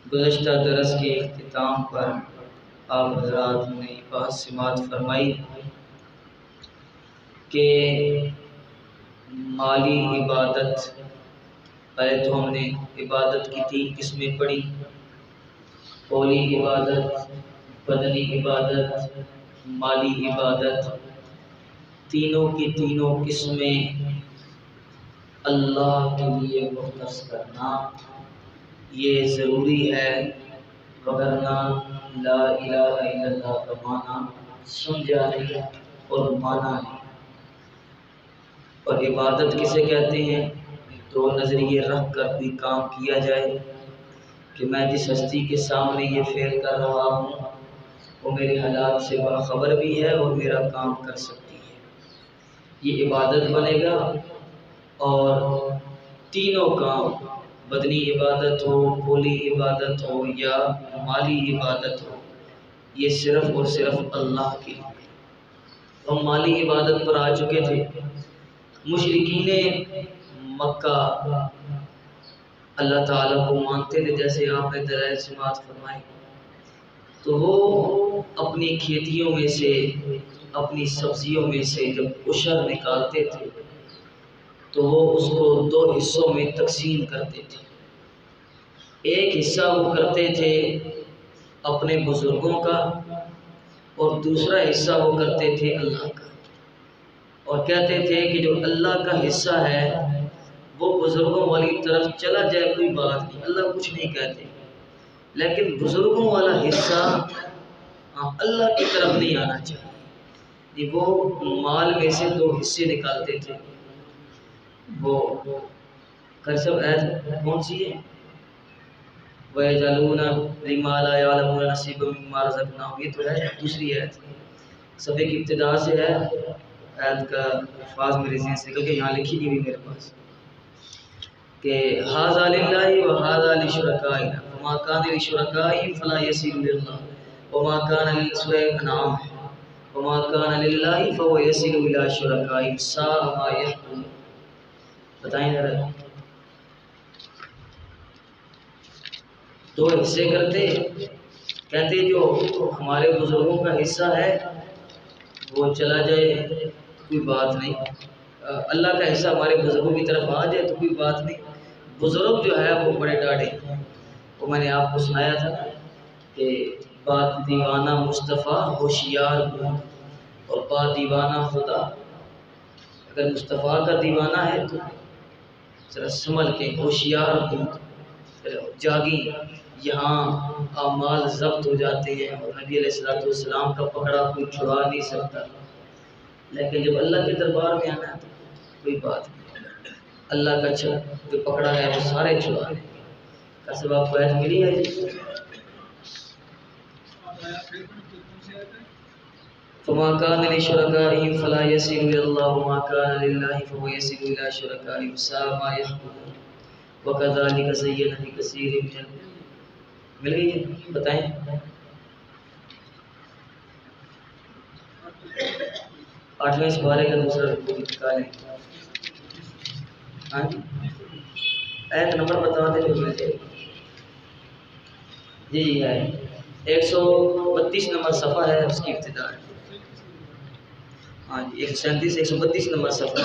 گزشتہ درس کے اختتام پر آپ حضرات نے بات سماعت فرمائی کہ مالی عبادت، پہلے تو ہم نے عبادت کی 3 قسمیں پڑھی: قولی عبادت، بدنی عبادت، مالی عبادت۔ تینوں کی تینوں قسمیں اللہ کے لیے مختص کرنا یہ ضروری ہے، وگرنہ لا الہ الا اللہ کا معنی سمجھا نہیں اور مانا نہیں۔ اور عبادت کسے کہتے ہیں؟ دو نظریے رکھ کر بھی کام کیا جائے کہ میں جس ہستی کے سامنے یہ فعل کر رہا ہوں وہ میرے حالات سے باخبر بھی ہے اور میرا کام کر سکتی ہے، یہ عبادت بنے گا۔ اور تینوں کام، بدنی عبادت ہو، قولی عبادت ہو یا مالی عبادت ہو، یہ صرف اور صرف اللہ کے لیے۔ ہم مالی عبادت پر آ چکے تھے۔ مشرکین مکہ اللہ تعالیٰ کو مانتے تھے، جیسے آپ نے دلائل سماعت فرمائی، تو وہ اپنی کھیتیوں میں سے، اپنی سبزیوں میں سے جب عشر نکالتے تھے تو وہ اس کو 2 حصوں میں تقسیم کرتے تھے۔ ایک حصہ وہ کرتے تھے اپنے بزرگوں کا اور دوسرا حصہ وہ کرتے تھے اللہ کا، اور کہتے تھے کہ جو اللہ کا حصہ ہے وہ بزرگوں والی طرف چلا جائے کوئی بات نہیں، اللہ کچھ نہیں کہتے، لیکن بزرگوں والا حصہ اللہ کی طرف نہیں آنا چاہیے۔ وہ مال میں سے 2 حصے نکالتے تھے۔ وہ کرسب عید کون سی ہے؟ وَيَجْعَلُونَ لِمَا لَا يَعْلَمُونَ نَصِيبًا مِّمَّا رَزَقْنَاهُمْ، یہ تو ہے دوسری عید، صفحے کی ابتدا سے ہے عید کا الفاظ میرے ذہن سے نکل کے یہاں لکھی ہوئی میرے پاس کہ هَذَا لِلَّهِ وَهَذَا لِشُرَكَائِنَا وَمَا كَانَ لِشُرَكَائِهِمْ فَلَا يَصِلُ لِلَّهِ وَمَا كَانَ لِلسُّرَيْكَ وَمَا كَانَ لِلَّهِ فَهُوَ يَصِلُ إِلَىٰ شُرَكَائِهِمْ سَاءَ مَا يَحْكُمُونَ۔ بتائیں ذرا، 2 حصے کرتے، کہتے جو ہمارے بزرگوں کا حصہ ہے وہ چلا جائے کوئی بات نہیں، اللہ کا حصہ ہمارے بزرگوں کی طرف آ جائے تو کوئی بات نہیں۔ بزرگ جو ہے وہ بڑے ڈاڑے، وہ میں نے آپ کو سنایا تھا کہ بات دیوانہ مصطفیٰ ہوشیار ہوں اور بات دیوانہ خدا۔ اگر مصطفیٰ کا دیوانہ ہے تو ذرا سنبھل کے ہوشیار ہوں، جاگیں، یہاں اعمال ضبط ہو جاتے ہیں اور نبی علیہ السلام کا پکڑا کوئی چھڑا نہیں سکتا، لیکن جب اللہ کے دربار میں آنا ہے تو کوئی بات نہیں، اللہ کا جو پکڑا ہے وہ سارے چھڑا لیں گے۔ کیسے آپ کو عید ملی ہے جی؟ فَمَا كَانَ لِشُرَكَائِهِمْ فَلَا يَصِلُ إِلَى اللَّهِ وَمَا كَانَ لِلَّهِ فَهُوَ يَصِلُ إِلَىٰ شُرَكَائِهِمْ سَاءَ مَا يَحْكُمُونَ وَكَذَٰلِكَ زَيَّنَ لِكَثِيرٍ مِّنْهُمْ۔ مل گئی ہے؟ بتائیں 8ویں سپارے کا دوسرا رکوع نکالیں۔ ہاں جی، ایت نمبر بتا دیں پھر مل جائے جی ہے 132 نمبر صفحہ ہے، اس کی ابتدا ہے۔ ہاں جی 137 132 نمبر صفحہ۔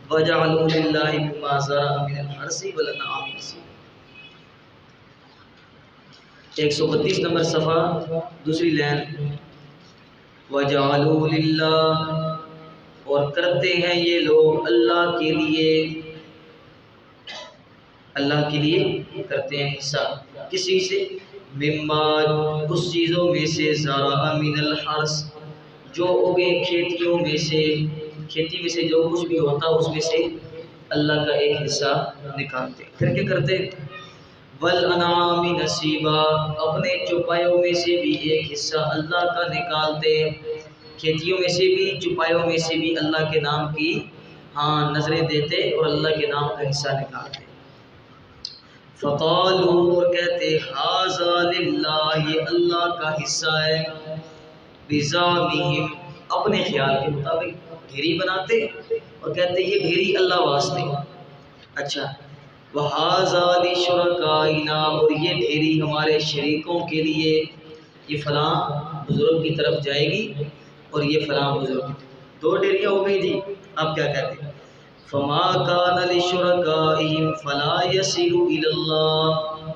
وَجَعَلُوا لِلَّهِ مِمَّا زَرَعَ مِنَ الْحَرْثِ وَالْأَنْعَامِ نَصِيبًا۔ 132 نمبر صفحہ دوسری لائن، وَجَعَلُوا لِلَّهِ، اور کرتے ہیں یہ لوگ اللہ کے لیے، اللہ کے لیے کرتے ہیں حصہ، کسی سے مما، اس چیزوں میں سے، زرع من الحرث، جو اگے کھیتیوں میں سے، کھیتی میں سے جو کچھ بھی ہوتا اس میں سے اللہ کا ایک حصہ نکالتے۔ پھر کیا کرتے؟ والانعام نصیبا، اپنے چوپایوں میں سے بھی ایک حصہ اللہ کا نکالتے، کھیتیوں میں سے بھی، چوپایوں میں سے بھی اللہ کے نام کی نظریں دیتے اور اللہ کے نام کا حصہ نکالتے۔ فقالوا، اور کہتے ھذا للہ، یہ اللہ کا حصہ ہے، بزعمہم، اپنے خیال کے مطابق ڈھیری بناتے اور کہتے یہ ڈھیری اللہ واسطے۔ اچھا، وَهَذَا لِشُرَكَائِنَا، اور یہ ڈھیری ہمارے شریکوں کے لیے، یہ فلاں بزرگ کی طرف جائے گی اور یہ فلاں بزرگ کی طرف، دو ڈھیریاں ہو گئی جی. آپ کیا کہتے ہیں؟ فَمَا كَانَ لِشُرَكَائِهِمْ فَلَا يَصِلُ إِلَى اللَّهِ،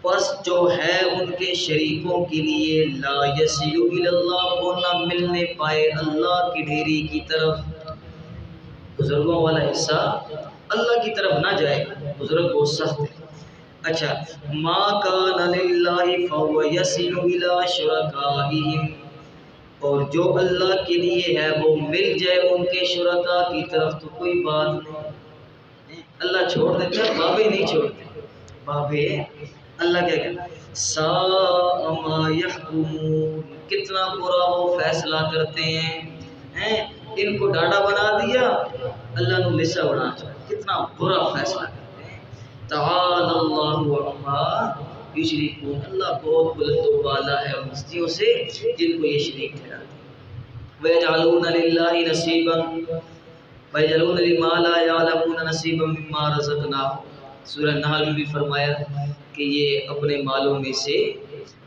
پس جو ہے ان کے شریکوں کے لیے، لا یصل الی اللہ، وہ نہ ملنے پائے اللہ کی ڈھیری کی طرف. بزرگوں والا حصہ اللہ کی طرف نہ جائے، بزرگ بہت سخت ہے. اچھا، ما کان للہ فهو یصل الی شرکائہم، اور جو اللہ کے لیے ہے وہ مل جائے ان کے شرکا کی طرف تو کوئی بات نہیں. اللہ چھوڑ دیتا ہے، بابے نہیں چھوڑتے. بابے اللہ کیا کہتا ہے؟ ساء ما یحکمون، کتنا برا وہ فیصلہ کرتے ہیں. ان کو ڈاڈا بنا دیا، اللہ نے لسا بنا دیا. کتنا برا فیصلہ کرتے ہیں. تعالی اللہ عما یشرکون، اللہ بہت بلند و بالا ہے ان ہستیوں سے جن کو یہ شریک ٹھہراتے ہیں. وَيَجْعَلُونَ لِلَّهِ نَصِيبًا وَيَجْعَلُونَ لِمَا لَا يَعْلَمُونَ نَصِيبًا مِمَّا رَزَقْنَاهُمْ. سورہ نحل میں بھی فرمایا کہ یہ اپنے مالوں میں سے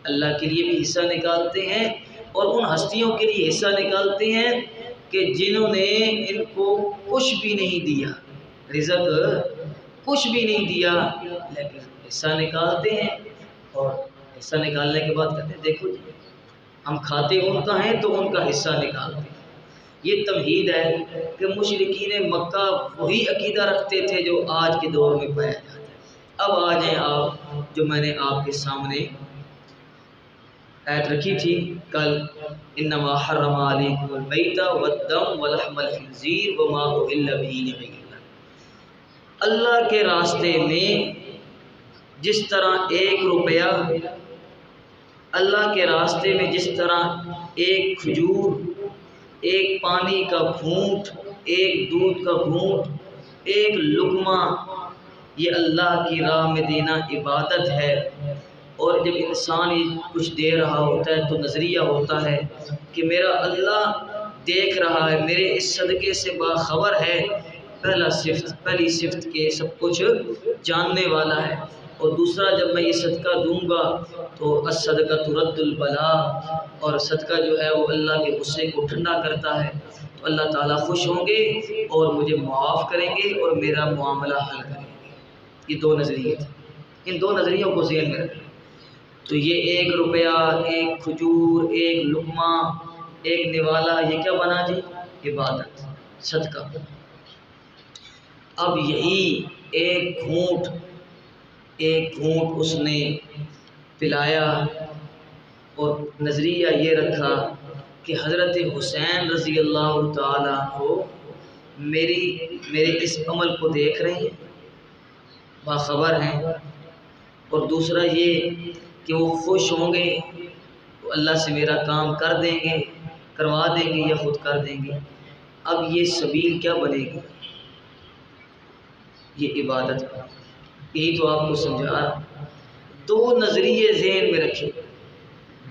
اللہ کے لیے بھی حصہ نکالتے ہیں اور ان ہستیوں کے لیے حصہ نکالتے ہیں کہ جنہوں نے ان کو کچھ بھی نہیں دیا، رزق کچھ بھی نہیں دیا، لیکن حصہ نکالتے ہیں. اور حصہ نکالنے کے بعد کہتے ہیں دیکھو جی ہم کھاتے ان کا ہیں تو ان کا حصہ نکالتے ہیں. یہ تمہید ہے کہ مشرکین مکہ وہی عقیدہ رکھتے تھے جو آج کے دور میں پایا جاتا ہے. اب آ جائیں آپ، جو میں نے آپ کے سامنے آیت رکھی تھی کل، انما حرم علیکم المیت والدم ولحم الخنزیر وما اہل به لغیر اللہ. اللہ کے راستے میں جس طرح ایک روپیہ، اللہ کے راستے میں جس طرح ایک کھجور، ایک پانی کا گھونٹ، ایک دودھ کا گھونٹ، ایک لقمہ، یہ اللہ کی راہ میں دینا عبادت ہے. اور جب انسان کچھ دے رہا ہوتا ہے تو نظریہ ہوتا ہے کہ میرا اللہ دیکھ رہا ہے، میرے اس صدقے سے باخبر ہے. پہلی صفت کے سب کچھ جاننے والا ہے. اور دوسرا، جب میں یہ صدقہ دوں گا تو الصدقہ ترد البلاء، اور صدقہ جو ہے وہ اللہ کے غصے کو ٹھنڈا کرتا ہے. تو اللہ تعالیٰ خوش ہوں گے اور مجھے معاف کریں گے اور میرا معاملہ حل کریں گے. یہ دو نظریے تھے، ان دو نظریوں کو ذہن میں رکھیں. تو یہ ایک روپیہ، ایک کھجور، ایک لقمہ، ایک نوالا، یہ کیا بنا جی؟ عبادت، صدقہ. اب یہی ایک گھونٹ اس نے پلایا اور نظریہ یہ رکھا کہ حضرت حسین رضی اللہ تعالیٰ کو میرے اس عمل کو دیکھ رہے ہیں، باخبر ہیں. اور دوسرا یہ کہ وہ خوش ہوں گے تو اللہ سے میرا کام کر دیں گے، کروا دیں گے یا خود کر دیں گے. اب یہ سبیل کیا بنے گی؟ یہ عبادت. یہی تو آپ کو سمجھا رہا. دو نظریے ذہن میں رکھیں،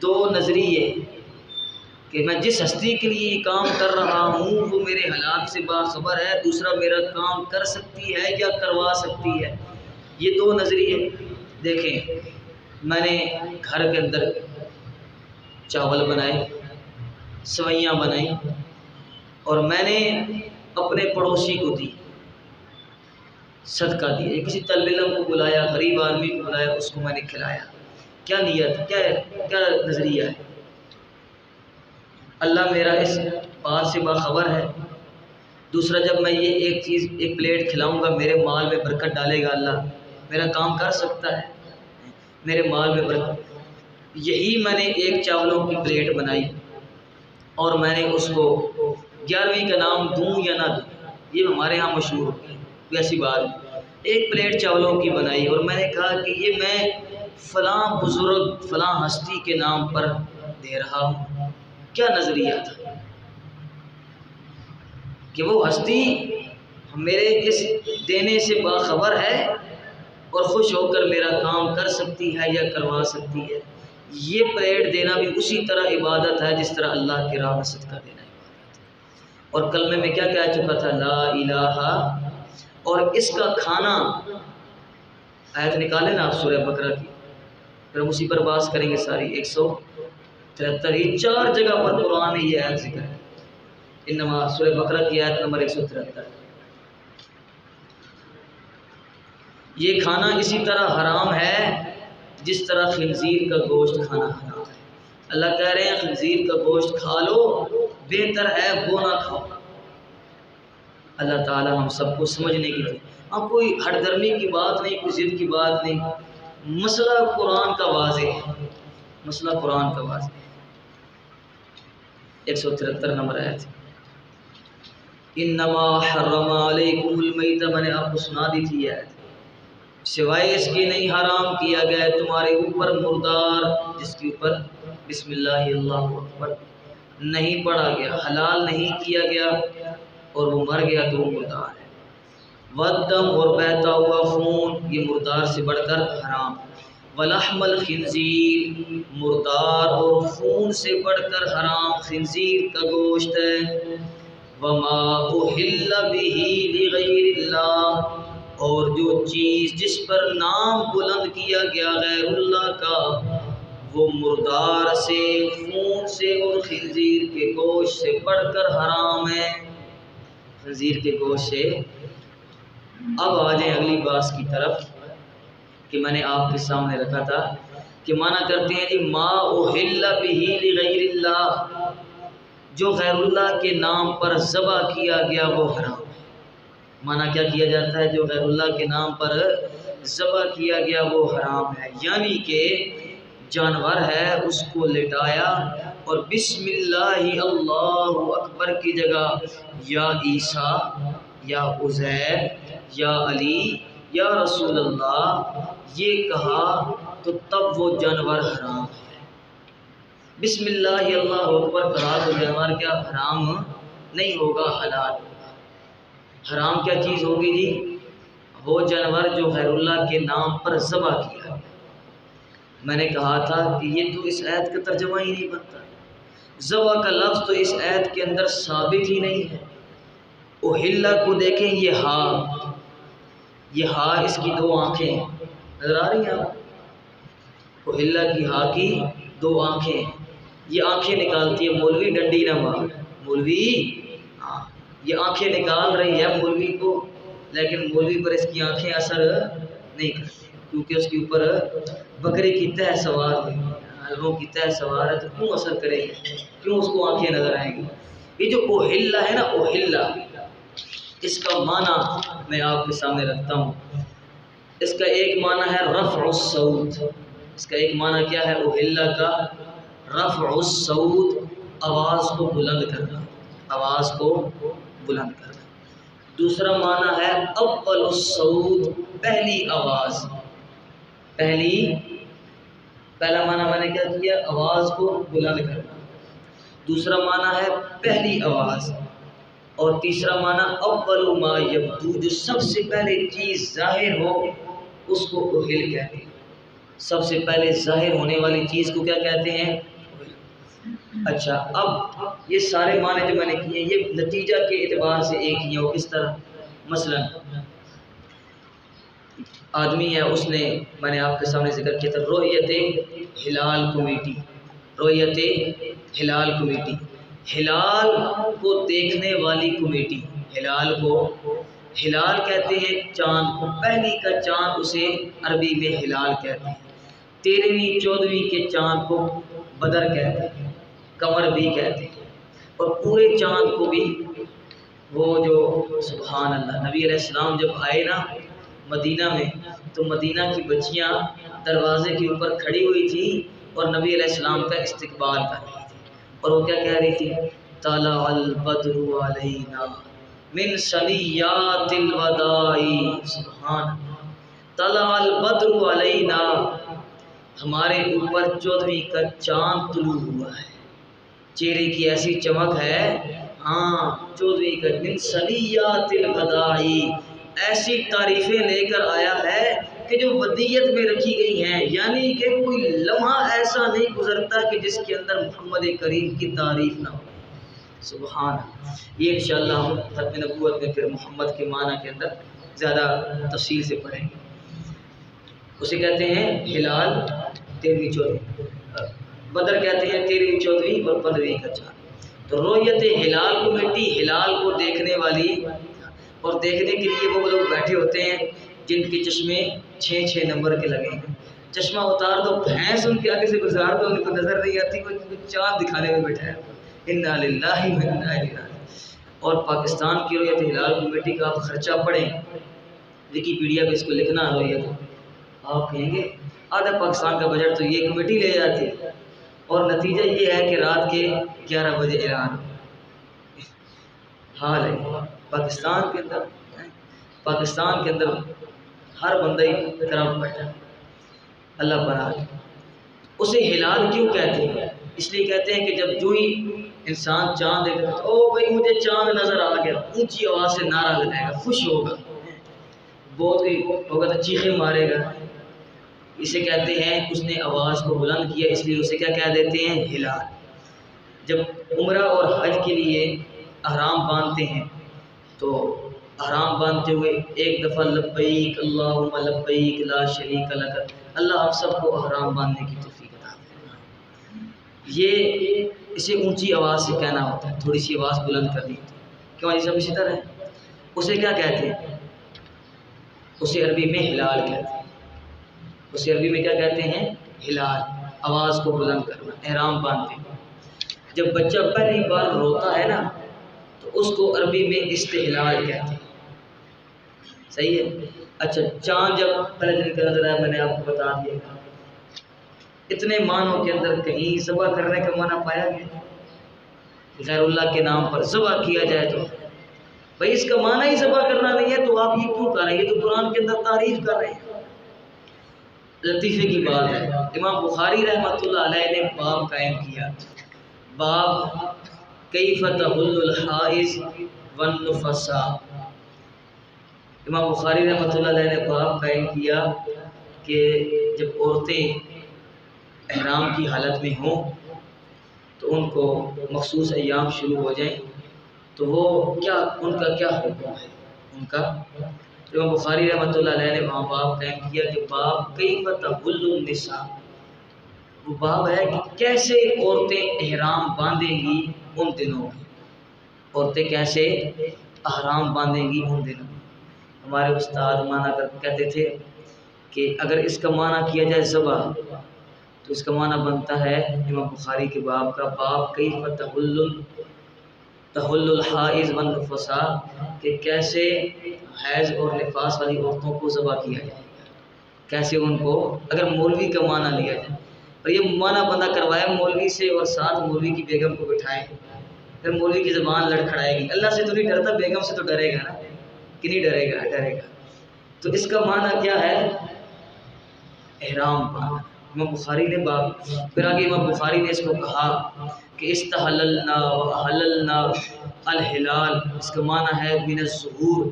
دو نظریے کہ میں جس ہستی کے لیے یہ کام کر رہا ہوں وہ میرے حالات سے باخبر ہے، دوسرا میرا کام کر سکتی ہے یا کروا سکتی ہے. یہ دو نظریے دیکھیں. میں نے گھر کے اندر چاول بنائے، سوئیاں بنائیں اور میں نے اپنے پڑوسی کو دی، صدقہ دیا. کسی طالب علم کو بلایا، غریب آدمی کو بلایا، اس کو میں نے کھلایا. کیا نیت، کیا نظریہ ہے؟ اللہ میرا اس بات سے باخبر ہے. دوسرا، جب میں یہ ایک پلیٹ کھلاؤں گا میرے مال میں برکت ڈالے گا اللہ، میرا کام کر سکتا ہے، میرے مال میں برکت. یہی میں نے ایک چاولوں کی پلیٹ بنائی اور میں نے اس کو 11ویں کا نام دوں یا نہ دوں، یہ ہمارے ہاں مشہور ہے ویسی بات. ایک پلیٹ چاولوں کی بنائی اور میں نے کہا کہ یہ میں فلاں بزرگ، فلاں ہستی کے نام پر دے رہا ہوں. کیا نظریہ تھا کہ وہ ہستی میرے اس دینے سے باخبر ہے اور خوش ہو کر میرا کام کر سکتی ہے یا کروا سکتی ہے. یہ پلیٹ دینا بھی اسی طرح عبادت ہے جس طرح اللہ کی راہ میں صدقہ دینا عبادت ہے. اور کلمے میں کیا کہہ چکا تھا؟ لا الہ. اور اس کا کھانا آیت نکالے نا آپ سورہ بقرہ کی، پھر ہم اسی پر بات کریں گے ساری 173، یہ 4 جگہ پر قرآن میں یہ آیت ذکر ہے، انما سورہ بقرہ کی آیت نمبر 173۔ یہ کھانا اسی طرح حرام ہے جس طرح خنزیر کا گوشت کھانا حرام ہے۔ اللہ کہہ رہے ہیں خنزیر کا گوشت کھا لو، بہتر ہے وہ نہ کھاؤ۔ اللہ تعالی ہم سب کو سمجھنے کی تھی، اب کوئی ہٹ درمی کی بات نہیں، کوئی ضد کی بات نہیں، مسئلہ قرآن کا واضح ہے، مسئلہ قرآن کا واضح ہے۔ 173 نمبر آیت، انما حرم علیکم المیت، میں نے آپ کو سنا دی تھی آیت، سوائے اس کے نہیں حرام کیا گیا تمہارے اوپر مردار، جس کے اوپر بسم اللہ اللہ اکبر نہیں پڑھا گیا، حلال نہیں کیا گیا اور وہ مر گیا تو وہ مردار ہے۔ والدم، اور بہتا ہوا خون، یہ مردار سے بڑھ کر حرام۔ ولحم الخنزیر، مردار اور خون سے بڑھ کر حرام خنزیر کا گوشت ہے۔ وما اہل بہ لغیر اللہ، اور جو چیز جس پر نام بلند کیا گیا غیر اللہ کا، وہ مردار سے، خون سے اور خنزیر کے گوشت سے بڑھ کر حرام ہے، خنزیر کے گوشت سے۔ اب آ جائیں اگلی بات کی طرف کہ میں نے آپ کے سامنے رکھا تھا کہ مانا کرتے ہیں جی ما اہل بہ لغیر اللہ، جو غیر اللہ کے نام پر ذبح کیا گیا وہ حرام ہے۔ مانا کیا کیا جاتا ہے؟ جو غیر اللہ کے نام پر ذبح کیا گیا وہ حرام ہے، یعنی کہ جانور ہے اس کو لٹایا اور بسم اللہ اللہ اکبر کی جگہ یا عیسیٰ یا عزیر یا علی یا رسول اللہ یہ کہا تو تب وہ جانور حرام ہے۔ بسم اللہ اللہ اکبر کہا تو جانور کیا حرام نہیں ہوگا، حلال ہوگا۔ حرام کیا چیز ہوگی جی؟ وہ جانور جو غیر اللہ کے نام پر ذبح کیا۔ میں نے کہا تھا کہ یہ تو اس آیت کا ترجمہ ہی نہیں بنتا، ذبح کا لفظ تو اس آیت کے اندر ثابت ہی نہیں ہے۔ اہل کو دیکھیں، یہ ہا اس کی 2 آنکھیں ہیں، نظر آ رہی ہیں آپ؟ اہل کی ہا کی 2 آنکھیں ہیں، یہ آنکھیں نکالتی ہے مولوی، ڈنڈی نہ مار مولوی، یہ آنکھیں نکال رہی ہے مولوی کو، لیکن مولوی پر اس کی آنکھیں اثر نہیں کرتی، کیونکہ اس کے اوپر بکری کی تہ سوار ہوئی، حلووں کی تہ سوار ہے، تو کیوں اثر کرے گی، کیوں اس کو آنکھیں نظر آئیں گی؟ یہ جو اوہلہ ہے نا، اوہلہ، اس کا معنی میں آپ کے سامنے رکھتا ہوں۔ اس کا ایک معنی ہے رفع الصوت، اس کا ایک معنی کیا ہے اوہلہ کا؟ رفع الصوت، آواز کو بلند کرنا، آواز کو بلند کرنا۔ دوسرا معنی ہے اول الصوت، پہلی آواز، پہلا معنی میں نے کیا کیا؟ آواز کو بلند کرنا، دوسرا معنی ہے پہلی آواز، اور تیسرا معنی اول ما یبدو، جو سب سے پہلے چیز ظاہر ہو اس کو اوہل کہتے ہیں، سب سے پہلے ظاہر ہونے والی چیز کو کیا کہتے ہیں؟ اچھا، اب یہ سارے معنی جو میں نے کیے یہ نتیجہ کے اعتبار سے ایک ہی ہے، وہ کس طرح؟ مثلا آدمی ہے، اس نے، میں نے آپ کے سامنے ذکر کیا تھا رؤیت ہلال کمیٹی، رؤیت ہلال کمیٹی، ہلال کو دیکھنے والی کمیٹی، ہلال کو، ہلال کہتے ہیں چاند کو، پہلی کا چاند اسے عربی میں ہلال کہتے ہیں، 13ویں 14ویں کے چاند کو بدر کہتے ہیں، قمر بھی کہتے ہیں، اور پورے چاند کو بھی وہ جو، سبحان اللہ، نبی علیہ السلام جب آئے نا مدینہ میں تو مدینہ کی بچیاں دروازے کے اوپر کھڑی ہوئی تھی اور نبی علیہ السلام کا استقبال کر رہی تھی، اور وہ کیا کہہ رہی تھی؟ طلع البدر علینا من ثنیات الوداع، سبحان اللہ، طلع البدر علینا، ہمارے اوپر 14ویں کا چاند طلوع ہوا ہے، چہرے کی ایسی چمک ہے، ہاں 14ویں کا، من ثنیات الوداع، ایسی تعریفیں لے کر آیا ہے کہ جو ودیت میں رکھی گئی ہیں، یعنی کہ کوئی لمحہ ایسا نہیں گزرتا کہ جس کے اندر محمد کریم کی تعریف نہ ہو، سبحان اللہ۔ یہ انشاءاللہ ہم ختم نبوت میں پھر محمد کے معنی کے اندر زیادہ تفصیل سے پڑھیں گے۔ اسے کہتے ہیں ہلال 13ویں 14ویں، بدر کہتے ہیں 13ویں 14ویں اور 15ویں کا چاند۔ تو رؤیت ہلال کمیٹی ہلال کو دیکھنے والی، اور دیکھنے کے لیے وہ لوگ بیٹھے ہوتے ہیں جن کے چشمے 6 نمبر کے لگے ہیں۔ چشمہ اتار دو، بھینس ان کے آگے سے گزار دو، ان کو نظر نہیں آتی، کوئی چاند دکھانے میں بیٹھا ہے۔ انا للہ و انا الیہ راجعون۔ اور پاکستان کی رؤیت ہلال کمیٹی کا آپ خرچہ پڑھیں، ویکیپیڈیا پہ اس کو لکھنا رؤیت، آپ کہیں گے آدھا پاکستان کا بجٹ تو یہ کمیٹی لے جاتی ہے، اور نتیجہ یہ ہے کہ رات کے 11 بجے اعلان حال ہے پاکستان کے اندر ہر بندہ ہی کرم بیٹھا ہے، اللہ بنا کے۔ اسے ہلال کیوں کہتے ہیں؟ اس لیے کہتے ہیں کہ جب جو ہی انسان چاند دیکھتا ہے، او بھائی مجھے چاند نظر آ گیا، اونچی آواز سے نعرہ لگائے گا، خوش ہوگا، بہت ہی ہوگا تو چیخیں مارے گا۔ اسے کہتے ہیں اس نے آواز کو بلند کیا، اس لیے اسے کیا کہہ دیتے ہیں؟ ہلال۔ جب عمرہ اور حج کے لیے احرام باندھتے ہیں تو احرام باندھتے ہوئے ایک دفعہ لبیک اللہم لبیک لا شریک لک، اللہ آپ سب کو احرام باندھنے کی توفیق عطا فرمائے۔ یہ اسے اونچی آواز سے کہنا ہوتا ہے، تھوڑی سی آواز بلند کرنی ہوتی ہے، کیوں؟ یہ سب اسی طرح ہے۔ اسے کیا کہتے ہیں؟ اسے عربی میں ہلال کہتے ہیں۔ اسے عربی میں کیا کہتے ہیں؟ ہلال، آواز کو بلند کرنا، احرام باندھتے ہیں۔ جب بچہ پہلی بار روتا ہے نا تو اس کو عربی میں استحلال کہتے ہیں، صحیح ہے؟ اچھا، چاند جب پہلے دن کا نظر آیا، میں نے آپ کو بتا دیا، اتنے معنوں کے اندر کہیں ذبح کرنے کا معنی پایا گیا؟ غیر اللہ کے نام پر ذبح کیا جائے تو بھائی اس کا معنی ہی ذبح کرنا نہیں ہے، تو آپ یہ کیوں کر رہے ہیں؟ یہ تو قرآن کے اندر تعریف کر رہے ہیں۔ لطیفے کی بات ہے، امام بخاری رحمۃ اللہ علیہ نے باب قائم کیا، باب کیف تحل الحائض والنفساء۔ امام بخاری رحمۃ اللہ علیہ نے باب قائم کیا کہ جب عورتیں احرام کی حالت میں ہوں تو ان کو مخصوص ایام شروع ہو جائیں تو وہ ان کا کیا حکم ہے ان کا۔ امام بخاری رحمۃ اللہ علیہ نے وہاں باب قائم کیا کہ باب کیف تحل النساء، وہ باب ہے کہ کیسے عورتیں احرام باندھیں گی ان دنوں میں، عورتیں کیسے احرام باندھیں گی ان دنوں میں۔ ہمارے استاد مانا کہتے تھے کہ اگر اس کا معنی کیا جائے ذبح تو اس کا معنی بنتا ہے امام بخاری کے باب کا، باب کیف تحل الحائض والنفساء، کہ کیسے حیض اور نفاس والی عورتوں کو ذبح کیا جائے، کیسے ان کو، اگر مولوی کا معنی لیا جائے اور یہ معنی بندہ کروائے مولوی سے اور ساتھ مولوی کی بیگم کو بٹھائے، پھر مولوی کی زبان لڑکھڑائے گی، اللہ سے تو نہیں ڈرتا، بیگم سے تو ڈرے گا نا، کہ نہیں ڈرے گا؟ ڈرے گا۔ تو اس کا معنی کیا ہے؟ احرام باندھنا۔ امام بخاری نے باب، پھر آگے امام بخاری نے اس کو کہا کہ استحللنا وحللنا الہلال، اس کا معنی ہے من الظہور،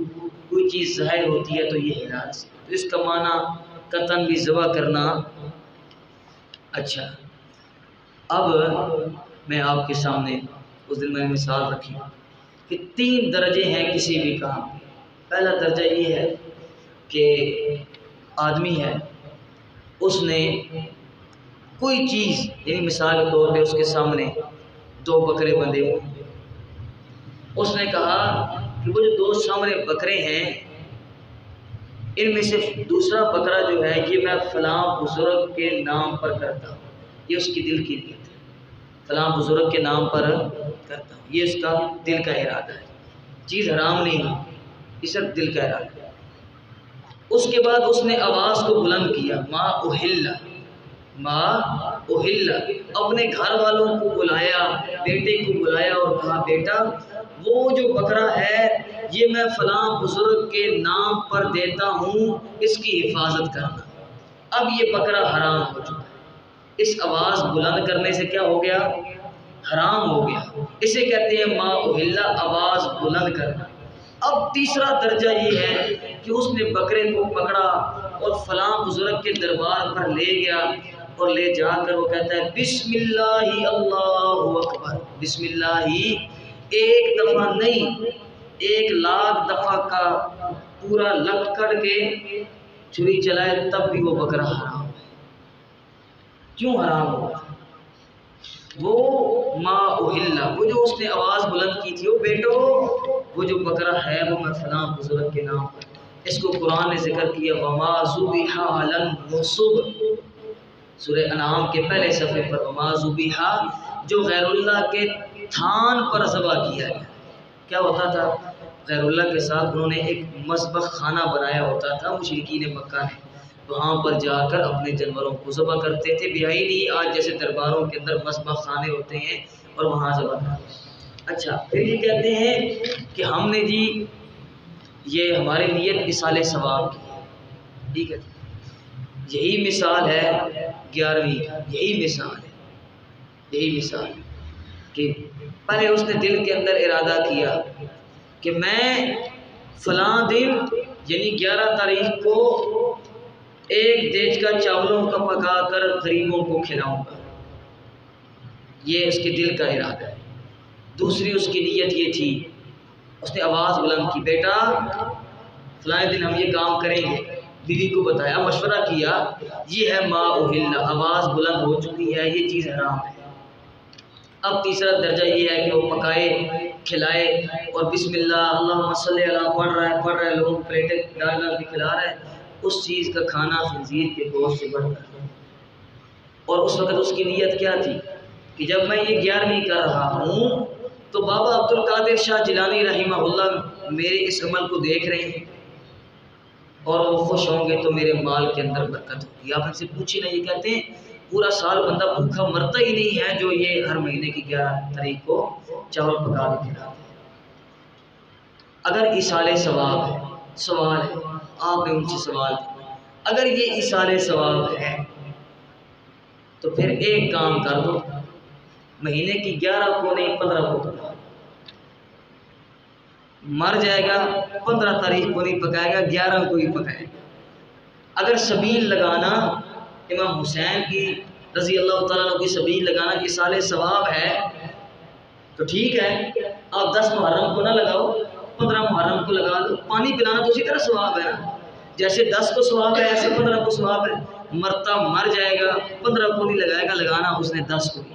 کوئی چیز ظاہر ہوتی ہے تو یہ ہلال سے، تو اس کا معنی قطعاً بھی ذبح کرنا۔ اچھا، اب میں آپ کے سامنے اس دن میں نے مثال رکھی کہ 3 درجے ہیں کسی بھی کام۔ پہلا درجہ یہ ہے کہ آدمی ہے، اس نے کوئی چیز، یعنی مثال کے طور پہ اس کے سامنے 2 بکرے بندھے ہوئے، اس نے کہا کہ وہ جو 2 سامنے بکرے ہیں ان میں سے دوسرا بکرا جو ہے یہ میں فلاں بزرگ کے نام پر کرتا ہوں، یہ اس کی دل کی نیت ہے، فلاں بزرگ کے نام پر کرتا ہوں، یہ اس کا دل کا ارادہ ہے، چیز حرام نہیں ہے، یہ صرف دل کا ارادہ ہے۔ اس کے بعد اس نے آواز کو بلند کیا، ما احل، اپنے گھر والوں کو بلایا، بیٹے کو بلایا اور کہا بیٹا وہ جو بکرا ہے یہ میں فلاں بزرگ کے نام پر دیتا ہوں، اس کی حفاظت کرنا۔ اب یہ بکرا حرام ہو چکا ہے، اس آواز بلند کرنے سے کیا ہو گیا؟ حرام ہو گیا، اسے کہتے ہیں ما احل، آواز بلند کرنا۔ اب تیسرا درجہ یہ ہے کہ اس نے بکرے کو پکڑا اور فلاں بزرگ کے دربار پر لے گیا، اور لے جا کر وہ کہتا ہے بسم اللہ اللہ اکبر، بسم اللہ ایک دفعہ نہیں 1,00,000 دفعہ کا پورا لگ کر کے چھری چلائے تب بھی وہ بکرا حرام ہے۔ کیوں حرام ہوگا؟ وہ ما اہلا، وہ جو اس نے آواز بلند کی تھی، وہ بیٹو وہ جو بکرا ہے وہ میں فلاں بزرگ کے نام پر، اس کو قرآن نے ذکر کیا وما ذبح علی النصب، سورہ انعام کے پہلے صفحے پر، وما ذبح، جو غیر اللہ کے تھان پر ذبح کیا گیا۔ کیا ہوتا تھا؟ غیر اللہ کے ساتھ انہوں نے ایک مذبح خانہ بنایا ہوتا تھا مشرکین مکہ نے، وہاں پر جا کر اپنے جانوروں کو ذبح کرتے تھے۔ بیائی نہیں آج جیسے درباروں کے اندر مذبح خانے ہوتے ہیں اور وہاں ذبح کرتے ہیں۔ اچھا، پھر یہ کہتے ہیں کہ ہم نے جی یہ ہماری نیت ایصال ثواب کی ہے، ٹھیک ہے، یہی مثال ہے 11ویں، یہی مثال ہے، یہی مثال ہے کہ پہلے اس نے دل کے اندر ارادہ کیا کہ میں فلاں دن یعنی 11 تاریخ کو ایک دیچکا چاولوں کا پکا کر غریبوں کو کھلاؤں گا، یہ اس کے دل کا ارادہ ہے۔ دوسری اس کی نیت یہ تھی، اس نے آواز بلند کی، بیٹا فلاں دن ہم یہ کام کریں گے، بیوی کو بتایا، مشورہ کیا، یہ ہے ما اہل، آواز بلند ہو چکی ہے، یہ چیز حرام ہے۔ اب تیسرا درجہ یہ ہے کہ وہ پکائے، کھلائے اور بسم اللہ اللہم صلی اللہ پڑھ رہا ہے، لوگوں کو پلیٹیں ڈال ڈال کے کھلا رہا ہے، اس چیز کا کھانا خنزیر کے گوشت سے بڑھ کر ہے۔ اور اس وقت اس کی نیت کیا تھی کہ جب میں یہ 11ویں کر رہا ہوں تو بابا عبد القادر شاہ جیلانی رحمہ اللہ میرے اس عمل کو دیکھ رہے ہیں اور وہ خوش ہوں گے تو میرے مال کے اندر برکت ہوگی۔ آپ ان سے پوچھیں نا، یہ کہتے ہیں پورا سال بندہ بھوکا مرتا ہی نہیں ہے جو یہ ہر مہینے کی 11 تاریخ کو چاول پکا کے کھلاتا ہے۔ اگر ایصال ثواب ہے، سوال ہے، آپ نے ان سے سوال کیا، اگر یہ ایصال ثواب ہے تو پھر ایک کام کر دو، مہینے کی 11 کو نہیں 15 کو پکا، مر جائے گا 15 تاریخ کو نہیں پکائے گا، 11 کو ہی پکائے گا۔ اگر سبیل لگانا امام حسین کی رضی اللہ تعالیٰ عنہ کی سبیل لگانا ایصال ثواب ہے تو ٹھیک ہے، آپ 10 محرم کو نہ لگاؤ، 15 محرم کو لگا دو، پانی پلانا تو اسی طرح ثواب ہے نا، جیسے 10 کو ثواب ہے ایسے 15 کو ثواب ہے۔ مرتا مر جائے گا، 15 کو نہیں لگائے گا، لگانا اس نے 10 کو ہی۔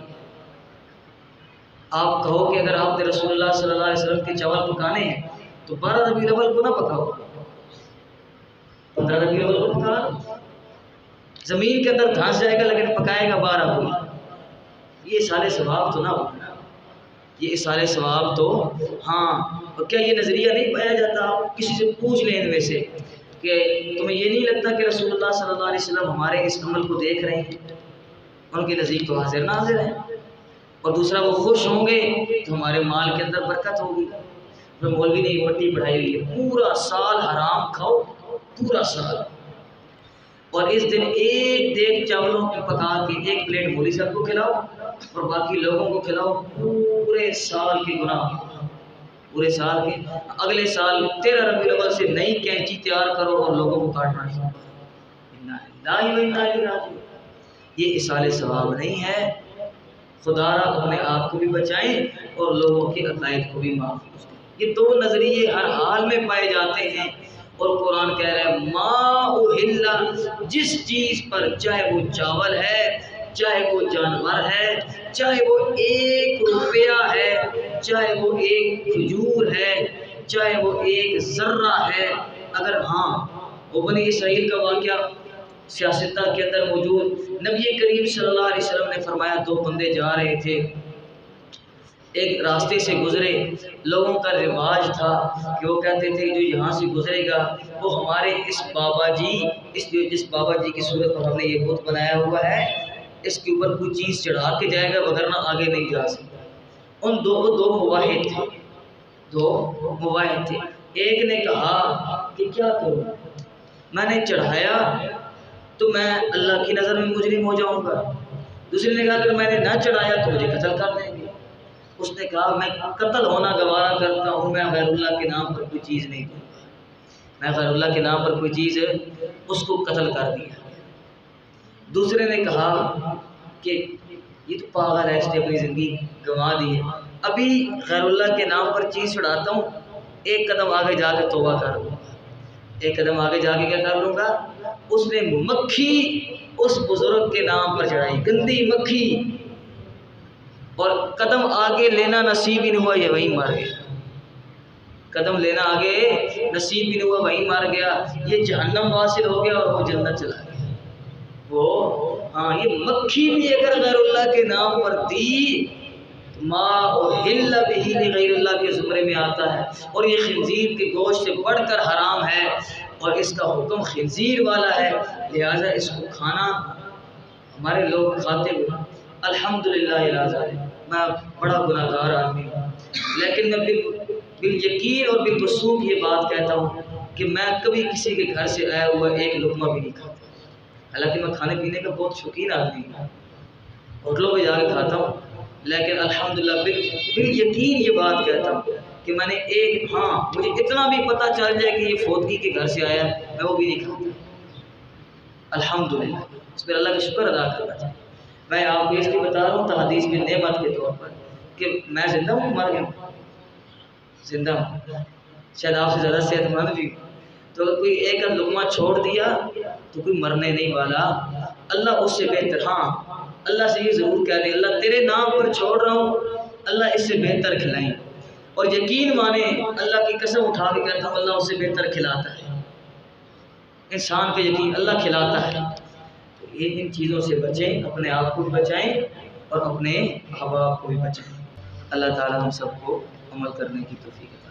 آپ کہو کہ اگر آپ نے رسول اللہ صلی اللہ علیہ وسلم کے چاول پکانے ہیں تو 12 ربیع الاول کو نہ پکاؤ، 15 ربیع الاول کو پکا دو، زمین کے اندر دھانس جائے گا لیکن پکائے گا 12 کو ہی۔ یہ ایصال ثواب تو نہ ہوگا، یہ ایصال ثواب تو ہاں۔ اور کیا یہ نظریہ نہیں پایا جاتا؟ آپ کسی سے پوچھ لیں ان میں سے کہ تمہیں یہ نہیں لگتا کہ رسول اللہ صلی اللہ علیہ وسلم ہمارے اس عمل کو دیکھ رہے ہیں؟ ان کے نزدیک تو حاضر ناظر ہیں۔ اور دوسرا وہ خوش ہوں گے تو ہمارے مال کے اندر برکت ہوگی۔ مولوی نے پٹی پڑھائی ہوئی ہے، پورا سال حرام کھاؤ، پورا سال، اور اس دن ایک دیگ چاولوں کی پکا کے ایک پلیٹ مولوی صاحب کو کھلاؤ اور باقی لوگوں کو کھلاؤ، پورے سال کے گناہ، پورے سال کے۔ اگلے سال 13 ربیع الاول سے نئی کینچی تیار کرو اور لوگوں کو کاٹنا شروع کرو۔ یہ ایصال ثواب نہیں ہے۔ خدا را اپنے آپ کو بھی بچائیں اور لوگوں کے عقائد کو بھی معاف کریں۔ یہ دو نظریے ہر حال میں پائے جاتے ہیں اور قرآن کہہ رہا ہے ما اہل، جس چیز پر چاہے وہ چاول ہے، چاہے وہ جانور ہے، چاہے وہ 1 روپیہ ہے، چاہے وہ 1 کھجور ہے، چاہے وہ 1 ذرہ ہے، اگر ہاں وہ بنی اسرائیل کا واقعہ سیاستہ کے اندر موجود، نبی کریم صلی اللہ علیہ وسلم نے فرمایا 2 بندے جا رہے تھے، ایک راستے سے گزرے، لوگوں کا رواج تھا کہ وہ کہتے تھے جو یہاں سے گزرے گا وہ ہمارے اس بابا جی، جس بابا جی کی صورت پر ہم نے یہ بت بنایا ہوا ہے، اس کے اوپر کوئی چیز چڑھا کے جائے گا وگرنہ آگے نہیں جا سکتا۔ ان دو مواحد تھے، 2 مواحد تھے۔ ایک نے کہا کہ کیا کروں، میں نے چڑھایا تو میں اللہ کی نظر میں مجرم ہو جاؤں گا۔ دوسرے نے کہا کہ میں نے نہ چڑھایا تو مجھے قتل کر دیں گے۔ اس نے کہا میں قتل ہونا گوارا کرتا ہوں، میں غیر اللہ کے نام پر کوئی چیز نہیں دوں گا۔ میں غیر اللہ کے نام پر کوئی چیز اس کو قتل کر دیا۔ دوسرے نے کہا کہ یہ تو پاگل ہے، اس نے اپنی زندگی گنوا دی ہے، ابھی غیر اللہ کے نام پر چیز چھڑاتا ہوں، 1 قدم آگے جا کے توبہ کر لوں گا، 1 قدم آگے جا کے کیا کر لوں گا، اس نے مکھی اس بزرگ کے نام پر چڑھائی، گندی مکھی، اور قدم آگے لینا نصیب ہی نہیں ہوا، یہ وہیں مر گیا۔ قدم لینا آگے نصیب ہی نہیں ہوا، وہیں مر گیا۔ یہ جہنم واصل ہو گیا اور وہ جنت چلا گیا۔ یہ مکھی بھی اگر غیر اللہ کے نام پر دی، ما احل بہ لغیر اللہ کے زمرے میں آتا ہے، اور یہ خنزیر کے گوشت سے بڑھ کر حرام ہے، اور اس کا حکم خنزیر والا ہے، لہٰذا اس کو کھانا ہمارے لوگ کھاتے ہوئے الحمدللہ العظیم میں بڑا گناہ گار آدمی ہوں، لیکن میں بالیقین اور بالوثوق یہ بات کہتا ہوں کہ میں کبھی کسی کے گھر سے آیا ہوا ایک لقمہ بھی نہیں کھاتا، حالانکہ میں کھانے پینے کا بہت شوقین آدمی ہوں، ہوٹلوں پہ جا کے کھاتا ہوں، لیکن الحمدللہ بالیقین یہ بات کہتا ہوں کہ میں نے مجھے اتنا بھی پتہ چل جائے کہ یہ فوتگی کے گھر سے آیا ہے، میں وہ بھی نہیں کھاتا، الحمدللہ۔ اس پر اللہ کا شکر ادا کرنا چاہیے۔ میں آپ کو اس لیے بتا رہا ہوں تحدیث میں نعمت کے طور پر کہ میں زندہ ہوں، مر گیا ہوں، زندہ ہوں، شاید آپ سے زیادہ صحت مند بھی ہوں، تو اگر کوئی ایک لقمہ چھوڑ دیا تو کوئی مرنے نہیں والا، اللہ اس سے بہتر، اللہ سے یہ ضرور کہہ دیں اللہ تیرے نام پر چھوڑ رہا ہوں، اللہ اس سے بہتر کھلائیں، اور یقین مانیں اللہ کی قسم اٹھا کے کہتا ہوں اللہ اس سے بہتر کھلاتا ہے، انسان کا یقین اللہ کھلاتا ہے۔ تو ان چیزوں سے بچیں، اپنے آپ کو بھی بچائیں اور اپنے احباب کو بھی بچائیں۔ اللہ تعالی ہم سب کو عمل کرنے کی توفیق عطا فرمائے۔